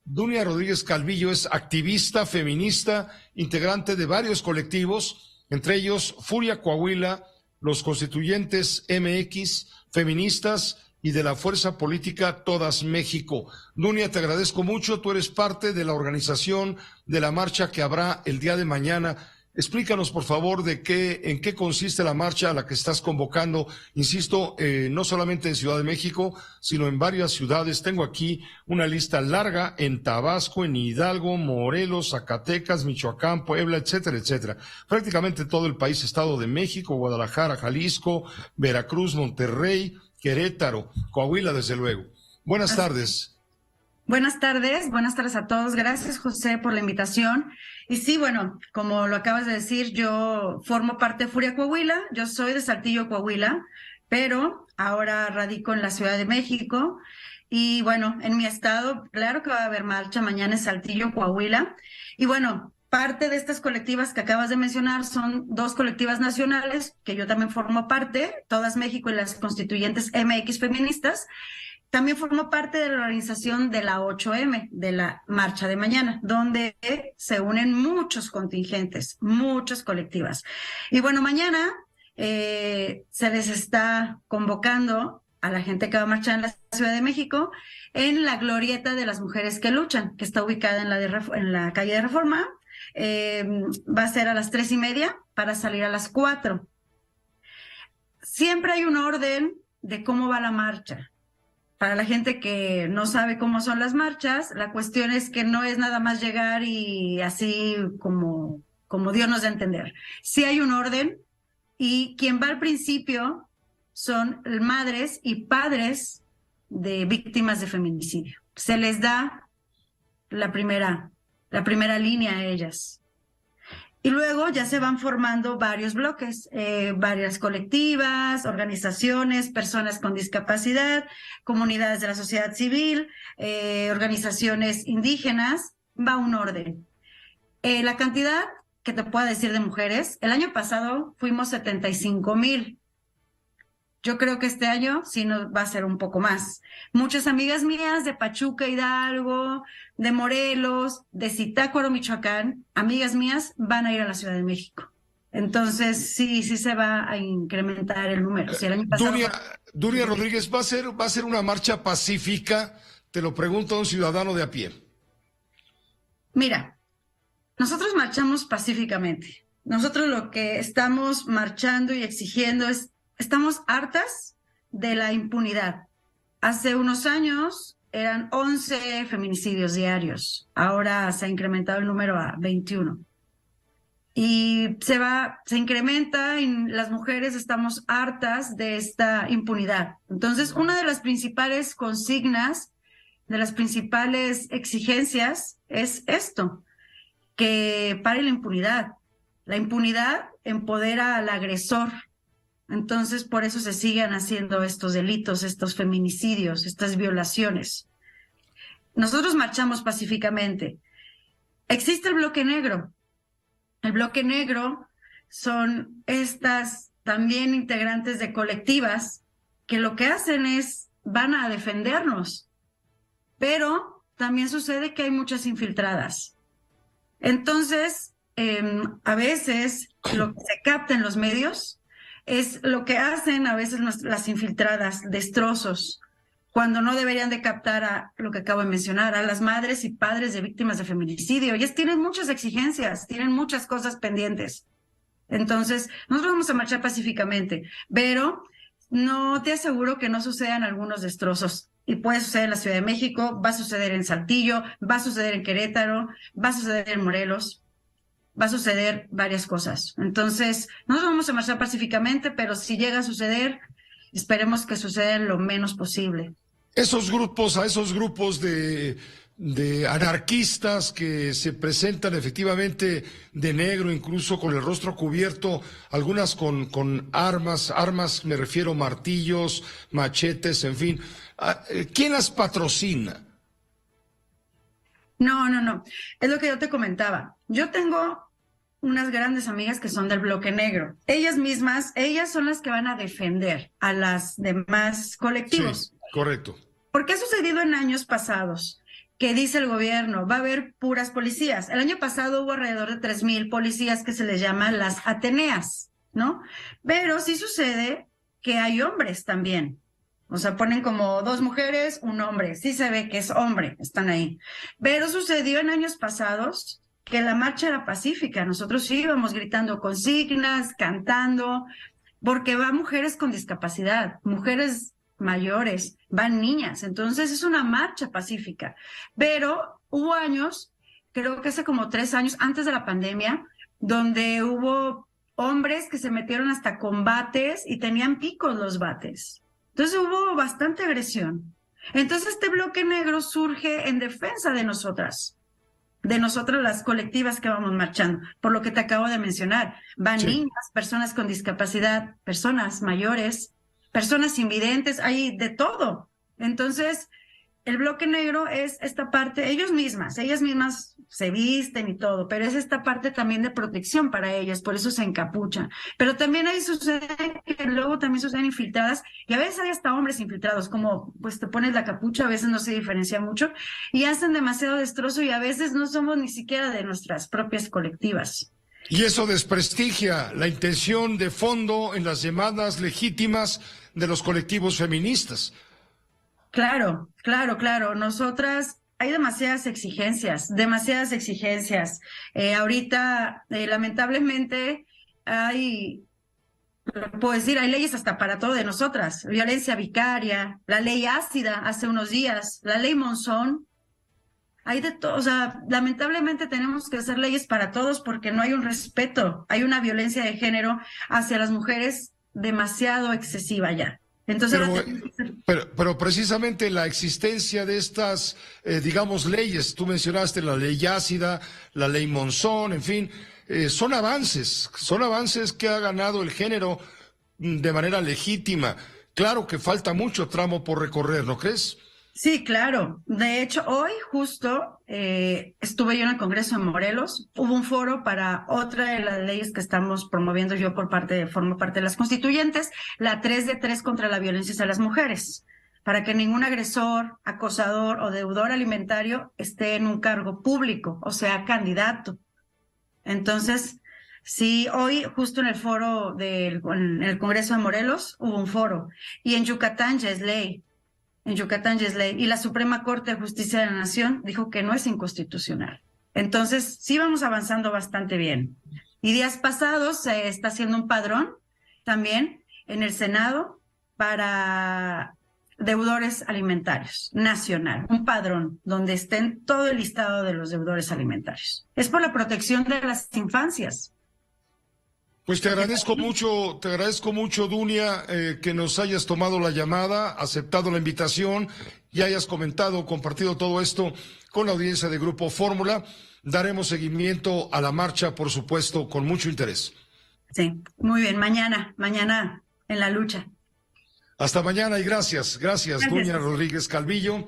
Dunia Rodríguez Calvillo es activista, feminista, integrante de varios colectivos, entre ellos Furia Coahuila, los Constituyentes MX, feministas y de la fuerza política Todas México. Dunia, te agradezco mucho, tú eres parte de la organización de la marcha que habrá el día de mañana. Explícanos, por favor, en qué consiste la marcha a la que estás convocando, insisto, no solamente en Ciudad de México, sino en varias ciudades. Tengo aquí una lista larga en Tabasco, en Hidalgo, Morelos, Zacatecas, Michoacán, Puebla, etcétera, etcétera. Prácticamente todo el país, Estado de México, Guadalajara, Jalisco, Veracruz, Monterrey, Querétaro, Coahuila, desde luego. Buenas tardes. Buenas tardes a todos. Gracias, José, por la invitación. Y sí, bueno, como lo acabas de decir, yo formo parte de Furia Coahuila, yo soy de Saltillo, Coahuila, pero ahora radico en la Ciudad de México. Y bueno, en mi estado, claro que va a haber marcha mañana en Saltillo, Coahuila. Y bueno, parte de estas colectivas que acabas de mencionar son dos colectivas nacionales, que yo también formo parte, Todas México y las Constituyentes MX Feministas. También formo parte de la organización de la 8M, de la marcha de mañana, donde se unen muchos contingentes, muchas colectivas. Y bueno, mañana se les está convocando a la gente que va a marchar en la Ciudad de México en la glorieta de las mujeres que luchan, que está ubicada en la calle de Reforma. Va a ser a las 3:30 para salir a las 4. Siempre hay un orden de cómo va la marcha. Para la gente que no sabe cómo son las marchas, la cuestión es que no es nada más llegar y así como Dios nos da a entender. Sí hay un orden y quien va al principio son madres y padres de víctimas de feminicidio. Se les da la primera línea a ellas. Y luego ya se van formando varios bloques, varias colectivas, organizaciones, personas con discapacidad, comunidades de la sociedad civil, organizaciones indígenas, va un orden. La cantidad que te puedo decir de mujeres, el año pasado fuimos 75,000. Yo creo que este año sí nos va a ser un poco más. Muchas amigas mías de Pachuca, Hidalgo, de Morelos, de Zitácuaro, Michoacán, amigas mías van a ir a la Ciudad de México. Entonces sí se va a incrementar el número. Si el año pasado Dunia Rodríguez, ¿va a ser una marcha pacífica? Te lo pregunto a un ciudadano de a pie. Mira, nosotros marchamos pacíficamente. Nosotros lo que estamos marchando y exigiendo es: estamos hartas de la impunidad. Hace unos años eran 11 feminicidios diarios. Ahora se ha incrementado el número a 21. Y se incrementa y las mujeres estamos hartas de esta impunidad. Entonces, una de las principales consignas, de las principales exigencias es esto, que pare la impunidad. La impunidad empodera al agresor. Entonces, por eso se siguen haciendo estos delitos, estos feminicidios, estas violaciones. Nosotros marchamos pacíficamente. Existe el bloque negro. El bloque negro son estas también integrantes de colectivas que lo que hacen es, van a defendernos, pero también sucede que hay muchas infiltradas. Entonces, a veces lo que se capta en los medios es lo que hacen a veces las infiltradas, destrozos, cuando no deberían de captar a lo que acabo de mencionar, a las madres y padres de víctimas de feminicidio. Ellas tienen muchas exigencias, tienen muchas cosas pendientes. Entonces, nosotros vamos a marchar pacíficamente, pero no te aseguro que no sucedan algunos destrozos. Y puede suceder en la Ciudad de México, va a suceder en Saltillo, va a suceder en Querétaro, va a suceder en Morelos. Va a suceder varias cosas. Entonces, nosotros vamos a marchar pacíficamente, pero si llega a suceder, esperemos que suceda lo menos posible. A esos grupos de anarquistas que se presentan efectivamente de negro, incluso con el rostro cubierto, algunas con armas, me refiero martillos, machetes, en fin. ¿Quién las patrocina? No. Es lo que yo te comentaba. Yo tengo unas grandes amigas que son del bloque negro. Ellas son las que van a defender a las demás colectivos. Sí, correcto. Porque ha sucedido en años pasados ¿Qué dice el gobierno? Va a haber puras policías. El año pasado hubo alrededor de 3,000 policías que se les llaman las Ateneas, ¿no? Pero sí sucede que hay hombres también. O sea, ponen como 2 mujeres, un hombre. Sí se ve que es hombre, están ahí. Pero sucedió en años pasados que la marcha era pacífica. Nosotros íbamos gritando consignas, cantando, porque van mujeres con discapacidad, mujeres mayores, van niñas. Entonces es una marcha pacífica. Pero hubo años, creo que hace como 3 años, antes de la pandemia, donde hubo hombres que se metieron hasta combates y tenían picos los bates. Entonces hubo bastante agresión. Entonces este bloque negro surge en defensa de nosotras las colectivas que vamos marchando, por lo que te acabo de mencionar. Van niñas, personas con discapacidad, personas mayores, personas invidentes, hay de todo. Entonces, el bloque negro es esta parte, ellas mismas se visten y todo, pero es esta parte también de protección para ellas, por eso se encapuchan. Pero también ahí sucede que luego también suceden infiltradas, y a veces hay hasta hombres infiltrados, como pues te pones la capucha, a veces no se diferencia mucho, y hacen demasiado destrozo, y a veces no somos ni siquiera de nuestras propias colectivas. Y eso desprestigia la intención de fondo en las demandas legítimas de los colectivos feministas. Claro, claro, claro. Nosotras, hay demasiadas exigencias, demasiadas exigencias. Ahorita, lamentablemente, puedo decir, hay leyes hasta para todo de nosotras. Violencia vicaria, la ley ácida hace unos días, la ley Monzón. Hay de todo, o sea, lamentablemente tenemos que hacer leyes para todos porque no hay un respeto, hay una violencia de género hacia las mujeres demasiado excesiva ya. Entonces, pero precisamente la existencia de estas, digamos, leyes, tú mencionaste la ley ácida, la ley Monzón, en fin, son avances que ha ganado el género de manera legítima. Claro que falta mucho tramo por recorrer, ¿no crees? Sí, claro. De hecho, hoy justo estuve yo en el Congreso de Morelos. Hubo un foro para otra de las leyes que estamos promoviendo yo formo parte de las constituyentes, la 3 de 3 contra la violencia hacia las mujeres, para que ningún agresor, acosador o deudor alimentario esté en un cargo público, o sea, candidato. Entonces, sí, hoy justo en el foro en el Congreso de Morelos hubo un foro, y en Yucatán ya es ley. En Yucatán ya es ley, y la Suprema Corte de Justicia de la Nación dijo que no es inconstitucional. Entonces, sí vamos avanzando bastante bien. Y días pasados se está haciendo un padrón también en el Senado para deudores alimentarios, nacional, un padrón donde estén todo el listado de los deudores alimentarios. Es por la protección de las infancias. Pues te agradezco mucho, Dunia, que nos hayas tomado la llamada, aceptado la invitación y hayas compartido todo esto con la audiencia de Grupo Fórmula. Daremos seguimiento a la marcha, por supuesto, con mucho interés. Sí, muy bien. Mañana en la lucha. Hasta mañana y gracias, Dunia Rodríguez Calvillo.